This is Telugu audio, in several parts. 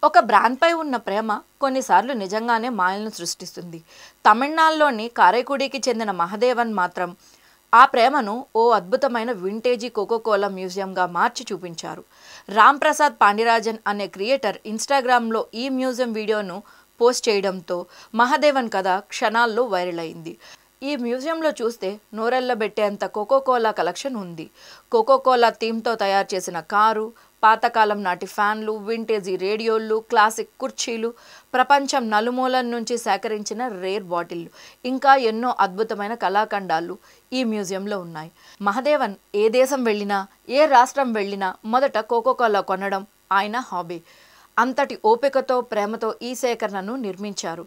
ఒక బ్రాండ్పై ఉన్న ప్రేమ కొన్నిసార్లు నిజంగానే మాయలను సృష్టిస్తుంది. తమిళనాడులోని కారైకుడికి చెందిన మహదేవన్ మాత్రం ఆ ప్రేమను ఓ అద్భుతమైన వింటేజీ కోకోకోలా మ్యూజియంగా మార్చి చూపించారు. రామ్ ప్రసాద్ పాండిరాజన్ అనే క్రియేటర్ ఇన్స్టాగ్రామ్లో ఈ మ్యూజియం వీడియోను పోస్ట్ చేయడంతో మహదేవన్ కథ క్షణాల్లో వైరల్ అయింది. ఈ మ్యూజియంలో చూస్తే నోరెళ్లబెట్టేంత కోకోకోలా కలెక్షన్ ఉంది. కోకోకోలా థీమ్తో తయారు చేసిన కారు, పాతకాలం నాటి ఫ్యాన్లు, వింటేజీ రేడియోలు, క్లాసిక్ కుర్చీలు, ప్రపంచం నలుమూలల నుంచి సేకరించిన రేర్ బాటిళ్లు, ఇంకా ఎన్నో అద్భుతమైన కళాఖండాలు ఈ మ్యూజియంలో ఉన్నాయి. మహదేవన్ ఏ దేశం వెళ్ళినా, ఏ రాష్ట్రం వెళ్ళినా మొదట కోకోకోలా కొనడం ఆయన హాబీ. అంతటి ఓపికతో, ప్రేమతో ఈ సేకరణను నిర్మించారు.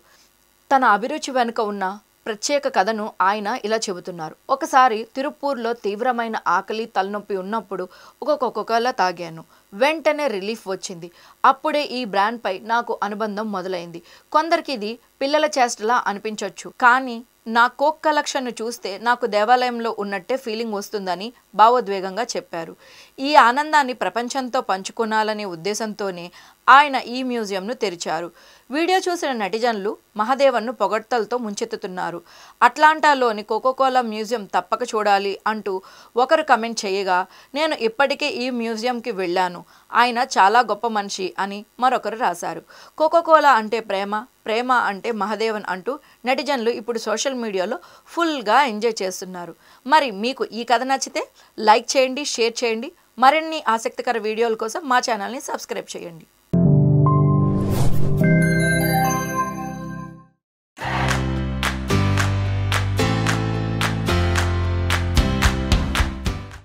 తన అభిరుచి వెనుక ఉన్న ప్రత్యేక కథను ఆయన ఇలా చెబుతున్నారు. ఒకసారి తిరుపూర్లో తీవ్రమైన ఆకలి, తలనొప్పి ఉన్నప్పుడు ఒక కోకోకోలా తాగాను. వెంటనే రిలీఫ్ వచ్చింది. అప్పుడే ఈ బ్రాండ్పై నాకు అనుబంధం మొదలైంది. కొందరికి ఇది పిల్లల చేష్టలా అనిపించవచ్చు, కానీ నా కోక్ కలెక్షన్ను చూస్తే నాకు దేవాలయంలో ఉన్నట్టే ఫీలింగ్ వస్తుందని భావోద్వేగంగా చెప్పారు. ఈ ఆనందాన్ని ప్రపంచంతో పంచుకోనాలనే ఉద్దేశంతోనే ఆయన ఈ మ్యూజియంను తెరిచారు. వీడియో చూసిన నెటిజన్లు మహదేవన్ను పొగడ్తలతో ముంచెత్తుతున్నారు. అట్లాంటాలోని కోకోకోలా మ్యూజియం తప్పక చూడాలి అంటూ ఒకరు కమెంట్ చేయగా, నేను ఇప్పటికే ఈ మ్యూజియంకి వెళ్ళాను, ఆయన చాలా గొప్ప మనిషి అని మరొకరు రాశారు. కోకోకోలా అంటే ప్రేమ, ప్రేమ అంటే మహదేవన్ అంటూ నెటిజన్లు ఇప్పుడు సోషల్ మీడియాలో ఫుల్గా ఎంజాయ్ చేస్తున్నారు. మరి మీకు ఈ కథ నచ్చితే లైక్ చేయండి, షేర్ చేయండి. మరిన్ని ఆసక్తికర వీడియోల కోసం మా ఛానల్ని సబ్స్క్రైబ్ చేయండి.